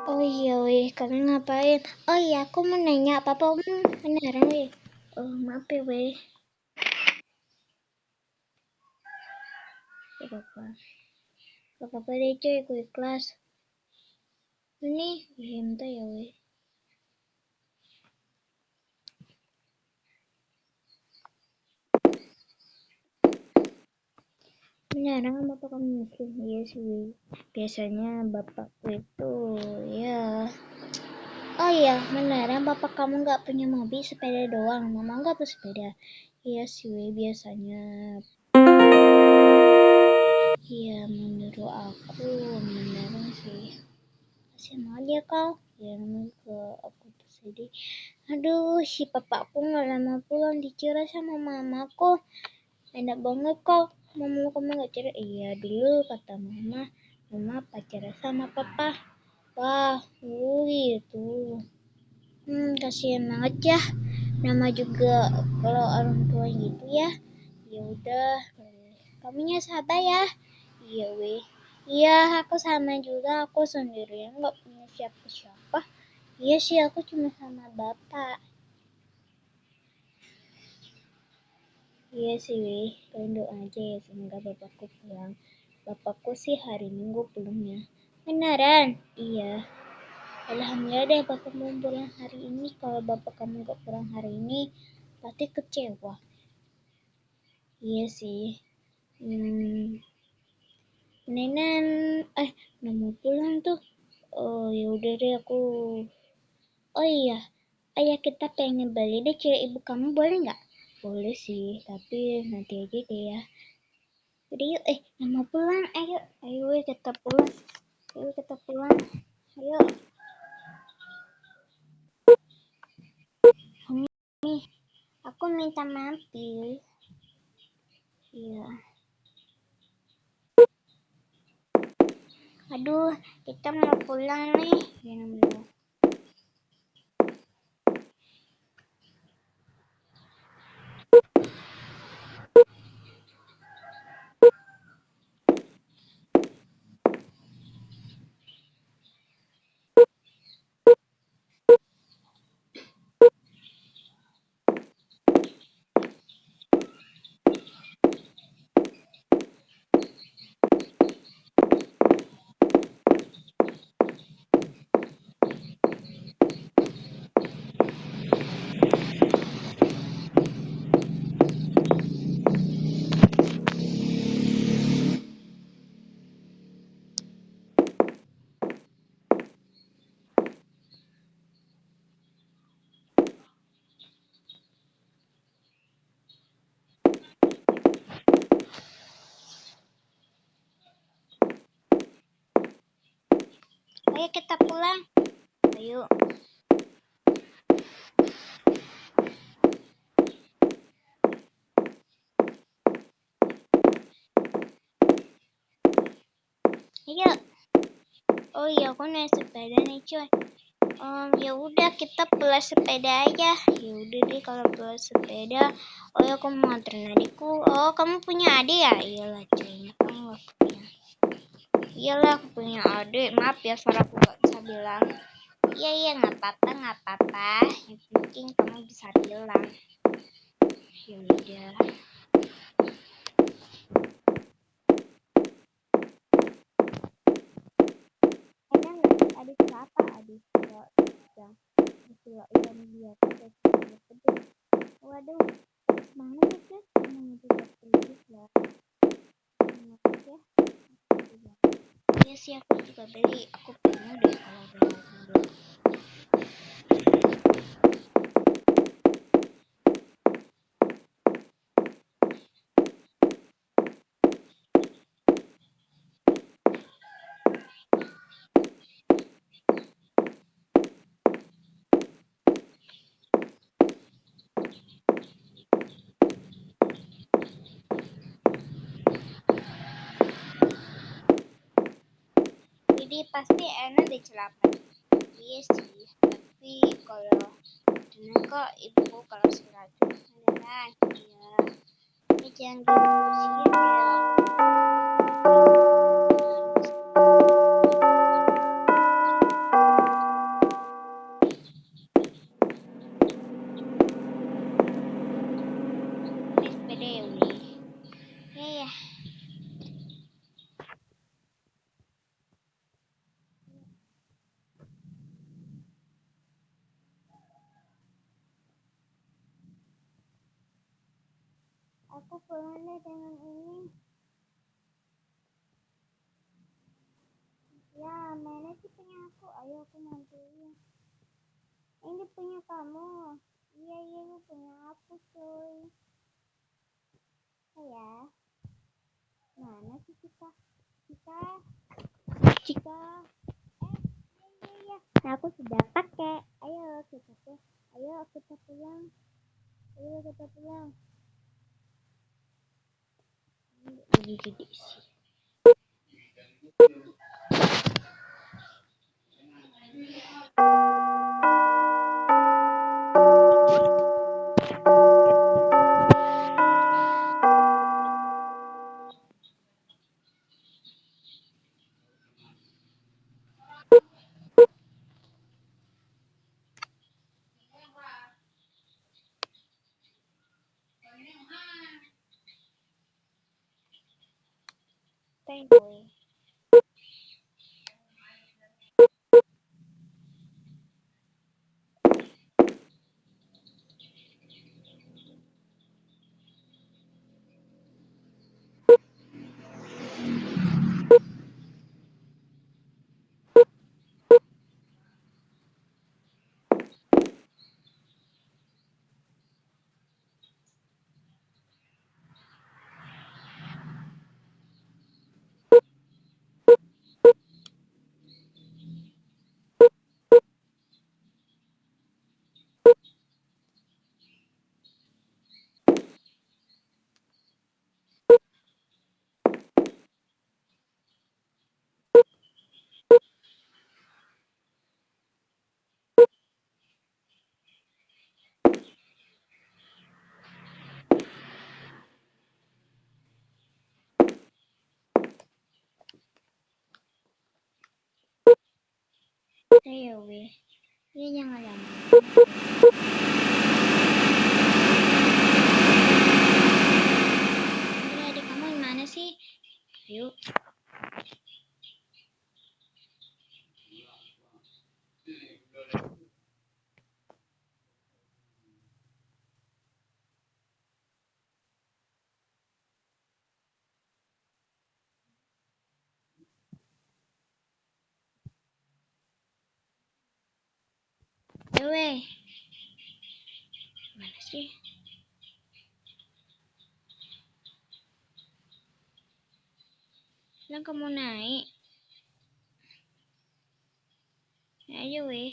Oh iya weh, kalian ngapain? Oh iya, aku mau nanya apa-apa beneran weh. Oh maaf ya weh. Gak apa-apa. Gak apa-apa deh cuy, aku ikhlas. Ini, bentar ya weh. Beneran bapak kamu muslim? Iya sih weh. Biasanya bapakku itu, ya. Oh iya, beneran bapak kamu nggak punya mobil, sepeda doang. Mama nggak bersepeda. Iya sih weh, biasanya. Iya, menurut aku beneran sih. Kasian aja kau. Ya namanya ke aku tuh sedih. Aduh, si papaku nggak lama pulang dikira sama mamaku. Enak banget kau. Mama kamu nggak cerai? Iya dulu kata mama pacaran sama papa. Wah, itu. Kasihan banget ya. Nama juga kalau orang tua gitu ya. Ya udah, kamunya sabar ya. Iya weh. Iya, aku sama juga. Aku sendirian nggak punya siapa-siapa. Iya sih, aku cuma sama bapak. Iya sih, weh. Kalian doa aja ya semoga bapakku pulang. Bapakku sih hari Minggu pulangnya. Beneran? Iya. Alhamdulillah deh bapak mau pulang hari ini. Kalau bapak kamu nggak pulang hari ini, pasti kecewa. Iya sih. Hmm, Nenek, udah mau pulang tuh. Oh ya udah deh aku. Oh iya, ayah kita pengen beli deh cewek ibu kamu boleh nggak? Boleh sih, tapi nanti aja deh ya. Jadi yuk, mau pulang, ayo kita pulang, ayo kita pulang, ayo. Nih, aku minta mampir. Iya. Aduh, kita mau pulang nih. Ya, namanya. Ayo kita pulang. Ayo. Ayo. Oh iya, aku naik sepeda nih cuy. Ya udah kita pulang sepeda aja. Ya udah deh kalau pulang sepeda. Oh ya aku mau nganterin adikku. Oh kamu punya adik ya? Iyalah cuy, kamu gak punya. Iyalah aku punya adik. Maaf ya suara aku gak bisa bilang. Iya nggak apa-apa nggak apa-apa. Yang penting kamu bisa bilang. Ya udah. Emang adik siapa adik? Yang yang biasa pedes. Waduh, pedes banget ya cuy. Namanya juga pedes ya. Maaf ya. Iya sih aku juga beli. Aku pengen deh kalau beli. Jadi pasti enak deh celana. Iya sih. Tapi kalau bener kok ibu kalau seragam beneran. Iya. Ini jangan diputusin ya. Aku pulang deh dengan ini. Ya, mana sih punya aku? Ayo aku mantuin. Ini punya kamu. Iya, ini punya aku, cuy. Ya. Mana sih Cika? Cika. Cika. Iya. Nah, aku sudah pakai. Ayo kita pulang. Ayo kita pulang. Ayo kita pulang. Ini gede sih. Thank you. Ayo weh. Ini jangan lama. Ini adik kamu yang mana sih? Yuk. Ayo weh. Mana sih? Nah, kamu naik. Ayo weh.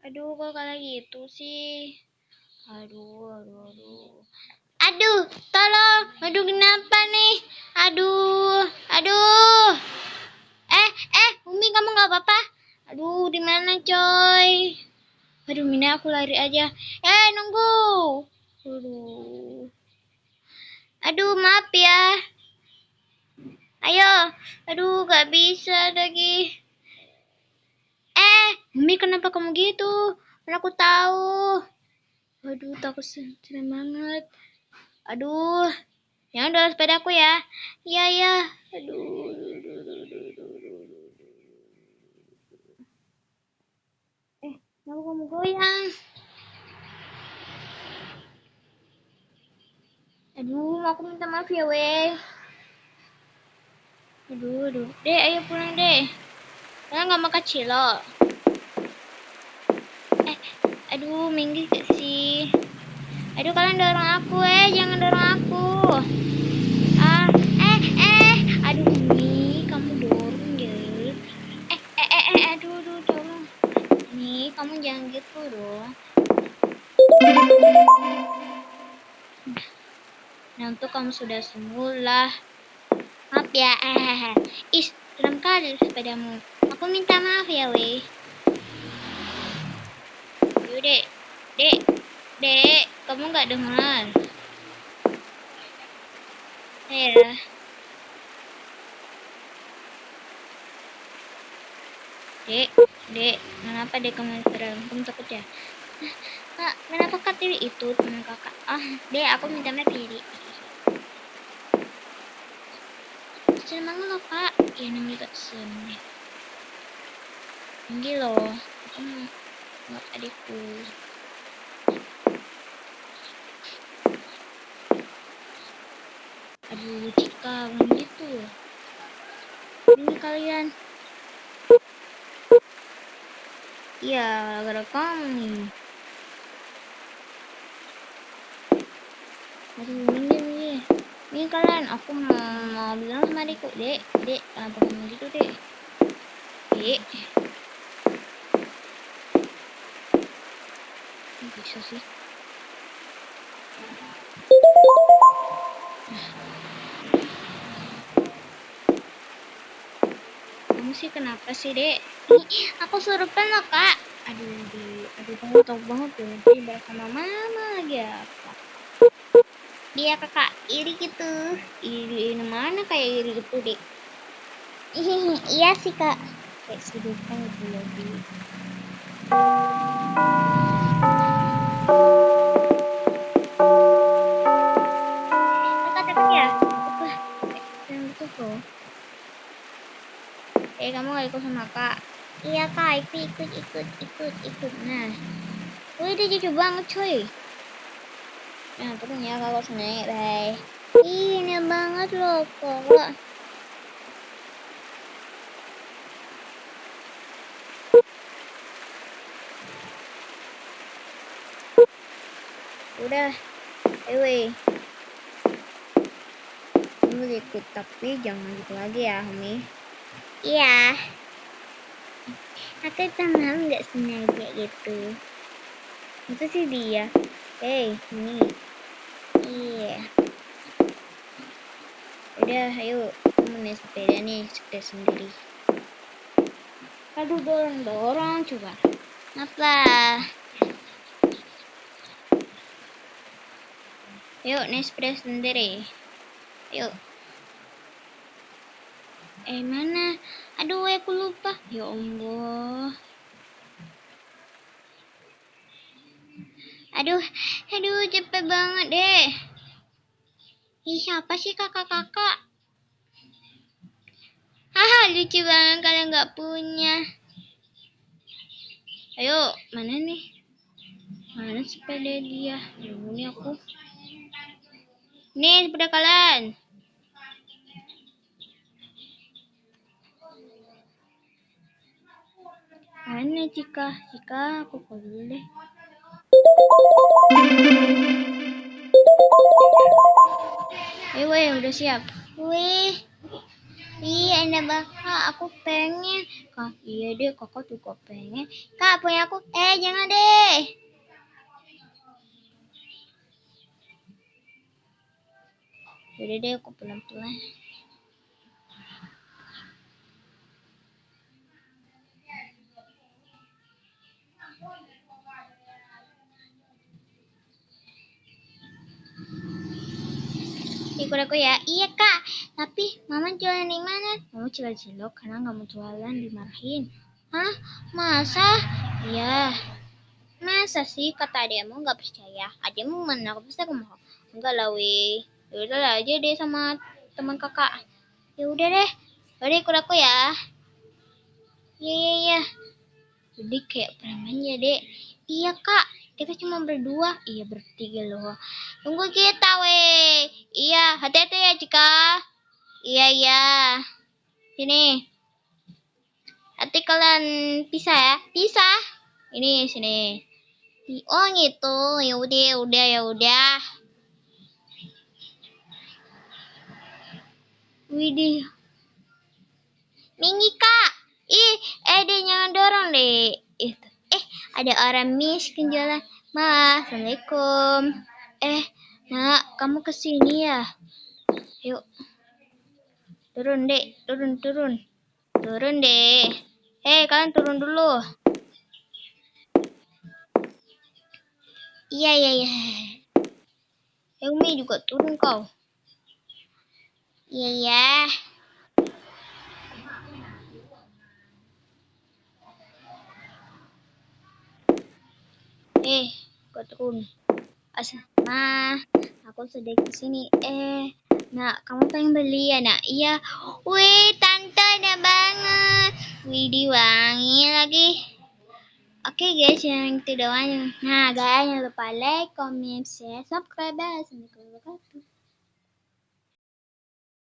Aduh, kok kayak gitu sih? Aduh. Aduh, tolong. Aduh, kenapa nih? Aduh. Umi kamu nggak apa-apa? Aduh, di mana coy? Aduh, Mina aku lari aja. Nunggu. Aduh. Aduh, maaf ya. Ayo. Aduh, gak bisa lagi. Umi kenapa kamu gitu? Kan aku tahu. Aduh, takut serem banget. Aduh. Jangan dorong sepedaku ya. Iya. Aduh. Kenapa kamu goyang? Aduh, aku minta maaf ya, weh. Aduh. Dek, ayo pulang, deh. Kalian nggak makan cilok? Aduh, minggir gak sih? Aduh, kalian dorong aku, jangan dorong aku. Aduh, Umi, kamu dorong ya. Aduh, tolong. Nih, kamu jangan gitu dong. Nah, untuk kamu sudah semula. Maaf ya. Serem kali sepedamu. Aku minta maaf ya, weh. Yuk, dek. Dek, kamu nggak dengar? Ya. Dek, dek, kenapa dek kamu sekarang? Kamu takut ya? Kak, kenapa kak Tiwi itu teman kakak? Ah, dek, aku minta maaf ya, dek. Senang loh kak, ya namanya kak Sen. Tinggi loh, aku mau buat adikku. Aduh, Cika, bukan gitu. Ini kalian. Iya, gara-gara kamu nih. Aduh, minggir. Ini kalian, aku mau bilang sama adikku, dek, apa kamu gitu, dek? Dek, bisa sih. Kamu sih kenapa sih, dek? Ih, aku surupan loh, kak. Aduh, kamu tau banget tuh. Nanti bareng sama mama lagi ya, kak. Dia kakak iri gitu. Iri mana kayak iri gitu, dek? Iya sih, kak. Kayak sedupan gitu lagi. Kakak takut ya? Takut lah. Yang betul loh. Kamu gak ikut sama kak? Iya kak, ikut. Nah, wih dia jujur banget cuy. Nah, turun ya kakak naik, bye. Ih, ini banget loh kak. Udah, weh. Kamu ikut tapi jangan gitu lagi ya, Humi. Iya. Aku tamam nggak sengaja gitu. Itu sih dia. Hey, ini. Iya. Udah, ayo. Kamu naik sepeda nih, sepeda sendiri. Aduh, dorong coba. Apa? Yuk, naik sepeda sendiri. Yuk. Mana? Aduh, aku lupa. Ya Allah. Aduh, cepet banget deh. Ih, siapa sih kakak-kakak? Haha, lucu banget kalian nggak punya. Ayo, mana nih? Mana sepeda dia? Ini aku. Nih, sepeda kalian. Mana Cika? Aku call dulu deh. Weh, udah siap. Wih, enak banget. Aku pengen. Kak, iya deh, kakak juga pengen. Kak, punya aku. Jangan deh. Udah deh, aku pelan-pelan. Ikut aku ya. Iya kak, tapi mama jualan di mana? Kamu cilok karena nggak mau jualan dimarahin. Hah? Masa? Iya. Masa sih kata ademu nggak percaya? Ademu mana aku bisa kamu? Enggak lah weh. Ya udahlah aja deh sama teman kakak. Ya udah deh. Udah ikut aku ya. Iya. Jadi kayak preman ya dek. Iya kak, kita cuma berdua. Iya bertiga loh. Tunggu kita weh. Iya, hati-hati ya Cika. Iya. Sini. Hati kalian pisah ya. Pisah. Ini sini. Oh gitu. Ya udah. Widih. Mingi kak. Deh jangan dorong deh. Itu. Ada orang miskin jalan. Ma, assalamualaikum. Nak, kamu kesini ya? Yuk, turun dek, turun. Turun deh. Kalian turun dulu. Iya, iya, iya. Umi juga turun kau. Iya, iya. Kau turun. Nah, aku sudah ke sini. Nak, kamu pengen beli ya, nak? Iya. Wih, tante ada banget. Widih, wangi lagi. Oke guys, yang itu doang. Nah guys, jangan lupa like, comment, share, subscribe. Assalamualaikum warahmatullahi wabarakatuh.